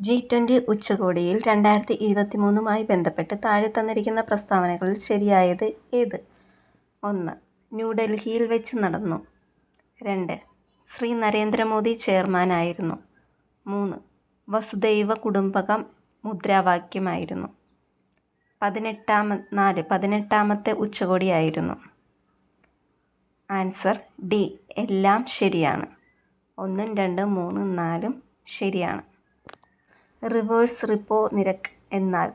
G20 ഉച്ചകോടിയിൽ 2023 ബന്ധപ്പെട്ട് താഴെ തന്നിരിക്കുന്ന പ്രസ്താവനകളിൽ ശരിയായത് ഏത്? 1. ന്യൂഡൽഹിയിൽ വെച്ച് നടന്നു. 2. ശ്രീ നരേന്ദ്രമോദി ചെയർമാനായിരുന്നു. 3. വസുദൈവ കുടുംബകം മുദ്രാവാക്യമായിരുന്നു. 18ാമത്തെ ഉച്ചകോടിയായിരുന്നു. Answer D. എല്ലാം ശരിയാണ്. 1, 2, 3, 4 ശരിയാണ്. റിവേഴ്സ് റിപ്പോ നിരക്ക് എന്നാൽ?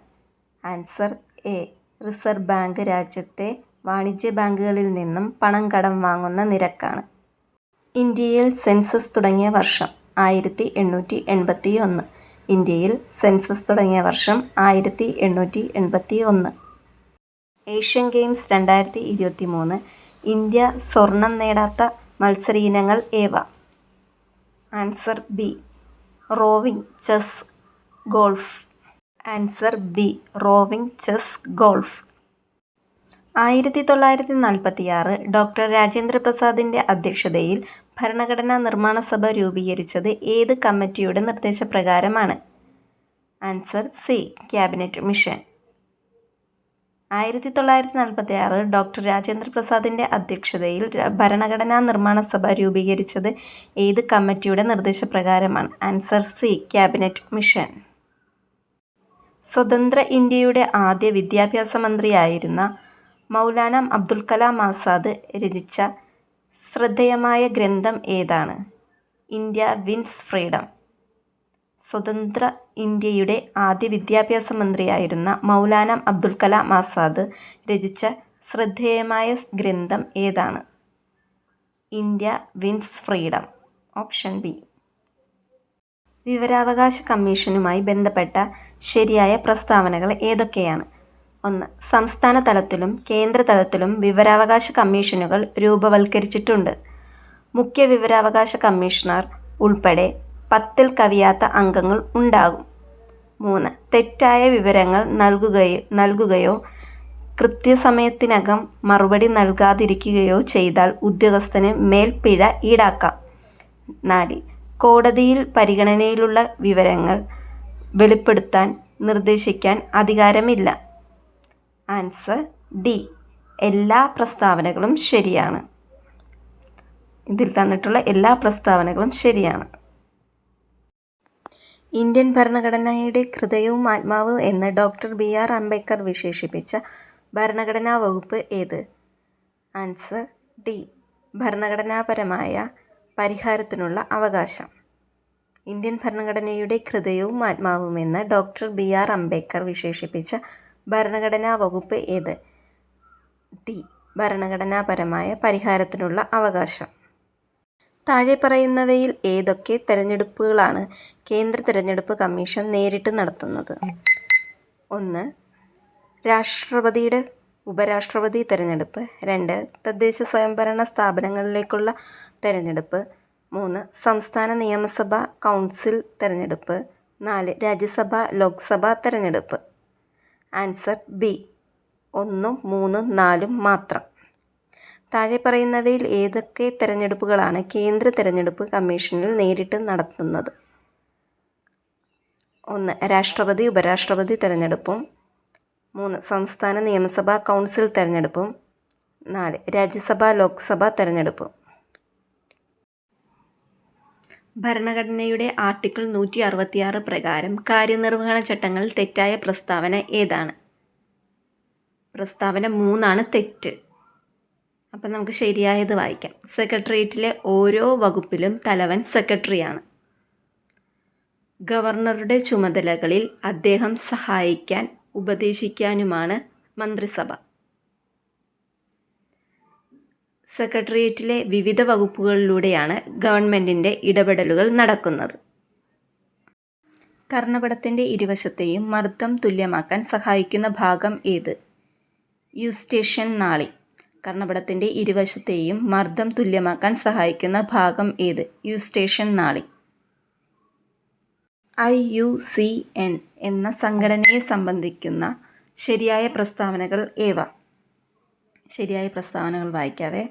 Answer A. റിസർവ് ബാങ്ക് രാജ്യത്തെ വാണിജ്യ ബാങ്കുകളിൽ നിന്നും പണം കടം വാങ്ങുന്ന നിരക്കാണ്. ഇന്ത്യയിൽ സെൻസസ് തുടങ്ങിയ വർഷം? 1881. ഇന്ത്യയിൽ സെൻസസ് തുടങ്ങിയ വർഷം 1881. ഏഷ്യൻ ഗെയിംസ് 2023 ഇന്ത്യ സ്വർണം നേടാത്ത മത്സര ഇനങ്ങൾ ഏവ? Answer B. Rowing, chess, golf. Answer B. Rowing, chess, golf. 1946 doctor Rajendra പ്രസാദിൻ്റെ അധ്യക്ഷതയിൽ ഭരണഘടനാ നിർമ്മാണ സഭ രൂപീകരിച്ചത് ഏത് കമ്മിറ്റിയുടെ നിർദ്ദേശപ്രകാരമാണ്? Answer C. Cabinet mission. 1946 doctor Rajendra പ്രസാദിൻ്റെ അധ്യക്ഷതയിൽ ഭരണഘടനാ നിർമ്മാണ സഭ രൂപീകരിച്ചത് ഏത് കമ്മിറ്റിയുടെ നിർദ്ദേശപ്രകാരമാണ്? Answer C. Cabinet mission. സ്വതന്ത്ര ഇന്ത്യയുടെ ആദ്യ വിദ്യാഭ്യാസ മന്ത്രിയായിരുന്ന മൗലാന അബ്ദുൽ കലാം ആസാദ് രചിച്ച ശ്രദ്ധേയമായ ഗ്രന്ഥം ഏതാണ്? India wins freedom. സ്വതന്ത്ര ഇന്ത്യയുടെ ആദ്യ വിദ്യാഭ്യാസ മന്ത്രിയായിരുന്ന മൗലാന അബ്ദുൽ കലാം ആസാദ് രചിച്ച ശ്രദ്ധേയമായ ഗ്രന്ഥം ഏതാണ്? India wins freedom. Option B. വിവരാവകാശ കമ്മീഷനുമായി ബന്ധപ്പെട്ട ശരിയായ പ്രസ്താവനകൾ ഏതൊക്കെയാണ്? 1. സംസ്ഥാന തലത്തിലും കേന്ദ്ര തലത്തിലും വിവരാവകാശ കമ്മീഷനുകൾ രൂപവൽക്കരിച്ചിട്ടുണ്ട്. മുഖ്യ വിവരാവകാശ കമ്മീഷണർ ഉൾപ്പെടെ 10-ൽ കവിയാത്ത അംഗങ്ങൾ ഉണ്ടാകും. 3. തെറ്റായ വിവരങ്ങൾ നൽകുകയോ കൃത്യസമയത്തിനകം മറുപടി നൽകാതിരിക്കുകയോ ചെയ്താൽ ഉദ്യോഗസ്ഥന് മേൽ പിഴ ഈടാക്കാം. 4. കോടതിയിൽ പരിഗണനയിലുള്ള വിവരങ്ങൾ വെളിപ്പെടുത്താൻ നിർദ്ദേശിക്കാൻ അധികാരമില്ല. Answer D. എല്ലാ പ്രസ്താവനകളും ശരിയാണ്. ഇതിൽ തന്നിട്ടുള്ള എല്ലാ പ്രസ്താവനകളും ശരിയാണ്. ഇന്ത്യൻ ഭരണഘടനയുടെ ഹൃദയവും ആത്മാവും എന്ന് ഡോക്ടർ ബി.ആർ. അംബേദ്കർ വിശേഷിപ്പിച്ച ഭരണഘടനാ വകുപ്പ് ഏത്? Answer D. ഭരണഘടനാപരമായ പരിഹാരത്തിനുള്ള അവകാശം. ഇന്ത്യൻ ഭരണഘടനയുടെ ഹൃദയവും ആത്മാവുമെന്ന് ഡോക്ടർ ബി.ആർ. അംബേദ്കർ വിശേഷിപ്പിച്ച ഭരണഘടനാ വകുപ്പ് ഏത്? ഡി. ഭരണഘടനാപരമായ പരിഹാരത്തിനുള്ള അവകാശം. താഴെ പറയുന്നവയിൽ ഏതൊക്കെ തെരഞ്ഞെടുപ്പുകളാണ് കേന്ദ്ര തെരഞ്ഞെടുപ്പ് കമ്മീഷൻ നേരിട്ട് നടത്തുന്നത്? 1. രാഷ്ട്രപതിയുടെ ഉപരാഷ്ട്രപതി തെരഞ്ഞെടുപ്പ്. 2. തദ്ദേശ സ്വയംഭരണ സ്ഥാപനങ്ങളിലേക്കുള്ള തെരഞ്ഞെടുപ്പ്. 3. സംസ്ഥാന നിയമസഭ കൗൺസിൽ തെരഞ്ഞെടുപ്പ്. 4. രാജ്യസഭ ലോക്സഭ തെരഞ്ഞെടുപ്പ്. Answer B. 1, 3, 4 മാത്രം. താഴെ പറയുന്നവയിൽ ഏതൊക്കെ തെരഞ്ഞെടുപ്പുകളാണ് കേന്ദ്ര തെരഞ്ഞെടുപ്പ് കമ്മീഷനിൽ നേരിട്ട് നടത്തുന്നത്? 1. രാഷ്ട്രപതി ഉപരാഷ്ട്രപതി തെരഞ്ഞെടുപ്പും. 3. സംസ്ഥാന നിയമസഭ കൗൺസിൽ തെരഞ്ഞെടുപ്പും. 4. രാജ്യസഭ ലോക്സഭ തെരഞ്ഞെടുപ്പും. ഭരണഘടനയുടെ ആർട്ടിക്കിൾ 166 പ്രകാരം കാര്യനിർവഹണ ചട്ടങ്ങളിൽ തെറ്റായ പ്രസ്താവന ഏതാണ്? പ്രസ്താവന 3 തെറ്റ്. അപ്പം നമുക്ക് ശരിയായത് വായിക്കാം. സെക്രട്ടേറിയറ്റിലെ ഓരോ വകുപ്പിലും തലവൻ സെക്രട്ടറിയാണ്. ഗവർണറുടെ ചുമതലകളിൽ അദ്ദേഹം സഹായിക്കാൻ ഉപദേശിക്കാനുമാണ് മന്ത്രിസഭ. സെക്രട്ടേറിയറ്റിലെ വിവിധ വകുപ്പുകളിലൂടെയാണ് ഗവൺമെൻറ്റിൻ്റെ ഇടപെടലുകൾ നടക്കുന്നത്. കർണപടത്തിൻ്റെ ഇരുവശത്തെയും മർദ്ദം തുല്യമാക്കാൻ സഹായിക്കുന്ന ഭാഗം ഏത്? യൂസ്റ്റേഷ്യൻ നാളി. കർണപടത്തിൻ്റെ ഇരുവശത്തെയും മർദ്ദം തുല്യമാക്കാൻ സഹായിക്കുന്ന ഭാഗം ഏത്? യൂസ്റ്റേഷ്യൻ നാളി. IUCN എന്ന സംഘടനയെ സംബന്ധിക്കുന്ന ശരിയായ പ്രസ്താവനകൾ ഏവ? ശരിയായ പ്രസ്താവനകൾ വായിക്കാവേ.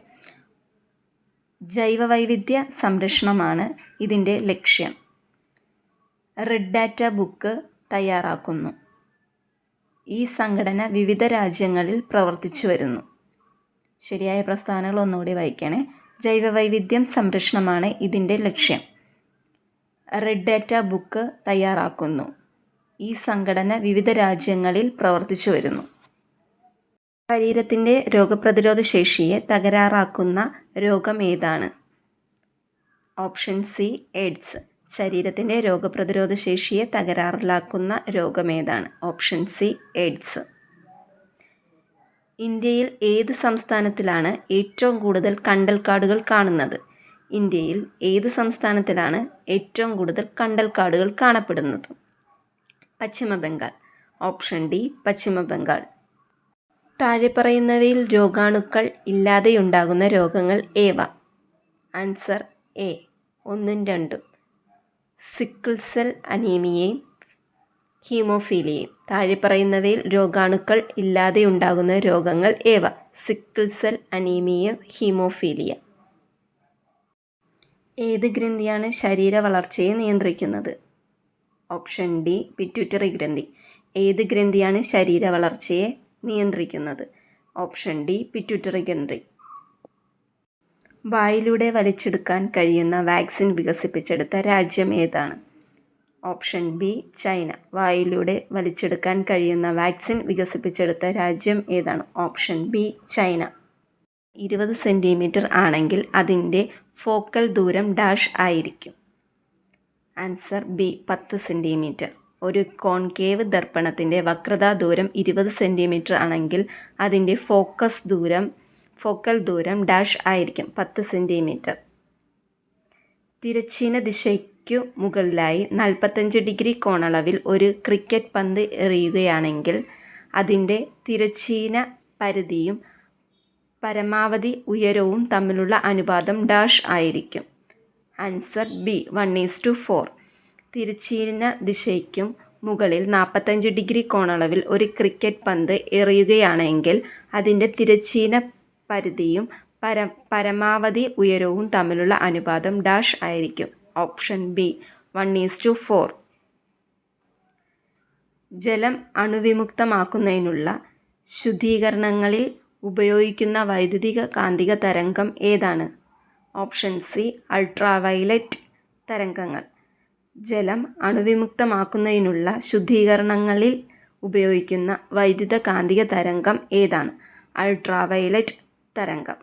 ജൈവവൈവിധ്യ സംരക്ഷണമാണ് ഇതിൻ്റെ ലക്ഷ്യം. റെഡ് ഡാറ്റ ബുക്ക് തയ്യാറാക്കുന്നു. ഈ സംഘടന വിവിധ രാജ്യങ്ങളിൽ പ്രവർത്തിച്ചു വരുന്നു. ശരിയായ പ്രസ്താവനകൾ ഒന്നുകൂടി വായിക്കണേ. ജൈവവൈവിധ്യം സംരക്ഷണമാണ് ഇതിൻ്റെ ലക്ഷ്യം. റെഡ് ഡാറ്റ ബുക്ക് തയ്യാറാക്കുന്നു. ഈ സംഘടന വിവിധ രാജ്യങ്ങളിൽ പ്രവർത്തിച്ചു വരുന്നു. ശരീരത്തിൻ്റെ രോഗപ്രതിരോധ ശേഷിയെ തകരാറാക്കുന്ന രോഗം ഏതാണ്? Option C AIDS. ശരീരത്തിൻ്റെ രോഗപ്രതിരോധ ശേഷിയെ തകരാറിലാക്കുന്ന രോഗമേതാണ്? Option C AIDS. ഇന്ത്യയിൽ ഏത് സംസ്ഥാനത്തിലാണ് ഏറ്റവും കൂടുതൽ കണ്ടൽക്കാടുകൾ കാണുന്നത്? ഇന്ത്യയിൽ ഏത് സംസ്ഥാനത്തിലാണ് ഏറ്റവും കൂടുതൽ കണ്ടൽക്കാടുകൾ കാണപ്പെടുന്നത്? പശ്ചിമ ബംഗാൾ. ഓപ്ഷൻ ഡി പശ്ചിമ ബംഗാൾ. താഴെ പറയുന്നവയിൽ രോഗാണുക്കൾ ഇല്ലാതെയുണ്ടാകുന്ന രോഗങ്ങൾ ഏവ? Answer A 1 2. സിക്കിൾ സെൽ അനീമിയയും ഹീമോഫീലിയയും. താഴെ പറയുന്നവയിൽ രോഗാണുക്കൾ ഇല്ലാതെയുണ്ടാകുന്ന രോഗങ്ങൾ ഏവ? Sickle cell anaemia, haemophilia. ഏത് ഗ്രന്ഥിയാണ് ശരീര വളർച്ചയെ നിയന്ത്രിക്കുന്നത്? ഓപ്ഷൻ ഡി പിറ്റ്യൂട്ടറി ഗ്രന്ഥി. ഏത് ഗ്രന്ഥിയാണ് ശരീര വളർച്ചയെ നിയന്ത്രിക്കുന്നത്? ഓപ്ഷൻ ഡി പിറ്റ്യൂട്ടറി ഗ്രന്ഥി. വായിലൂടെ വലിച്ചെടുക്കാൻ കഴിയുന്ന വാക്സിൻ വികസിപ്പിച്ചെടുത്ത രാജ്യം ഏതാണ്? Option B China. വായിലൂടെ വലിച്ചെടുക്കാൻ കഴിയുന്ന വാക്സിൻ വികസിപ്പിച്ചെടുത്ത രാജ്യം ഏതാണ്? Option B China. 20 സെൻറ്റിമീറ്റർ ആണെങ്കിൽ അതിൻ്റെ ഫോക്കൽ ദൂരം ഡാഷ് ആയിരിക്കും? Answer B 10 centimetre. ഒരു കോൺകേവ് ദർപ്പണത്തിൻ്റെ വക്രതാ ദൂരം 20 സെൻറ്റിമീറ്റർ ആണെങ്കിൽ അതിൻ്റെ ഫോക്കൽ ദൂരം ഡാഷ് ആയിരിക്കും? 10 സെൻറ്റിമീറ്റർ. തിരശ്ചീന ദിശയ്ക്കു മുകളിലായി 45 ഡിഗ്രി കോണളവിൽ ഒരു ക്രിക്കറ്റ് പന്ത് എറിയുകയാണെങ്കിൽ അതിൻ്റെ തിരശ്ചീന പരിധിയും പരമാവധി ഉയരവും തമ്മിലുള്ള അനുപാതം ഡാഷ് ആയിരിക്കും? Answer B 1:4. തിരശ്ചീന ദിശയ്ക്കും മുകളിൽ 45 ഡിഗ്രി കോണളവിൽ ഒരു ക്രിക്കറ്റ് പന്ത് എറിയുകയാണെങ്കിൽ അതിൻ്റെ തിരശ്ചീന പരിധിയും പരമാവധി ഉയരവും തമ്മിലുള്ള അനുപാതം ഡാഷ് ആയിരിക്കും? Option B 1:4. ജലം അണുവിമുക്തമാക്കുന്നതിനുള്ള ശുദ്ധീകരണങ്ങളിൽ ഉപയോഗിക്കുന്ന വൈദ്യുതിക കാന്തിക തരംഗം ഏതാണ്? ഓപ്ഷൻ സി അൾട്രാവയലറ്റ് തരംഗങ്ങൾ. ജലം അണുവിമുക്തമാക്കുന്നതിനുള്ള ശുദ്ധീകരണങ്ങളിൽ ഉപയോഗിക്കുന്ന വൈദ്യുത കാന്തിക തരംഗം ഏതാണ്? അൾട്രാവയലറ്റ് തരംഗം.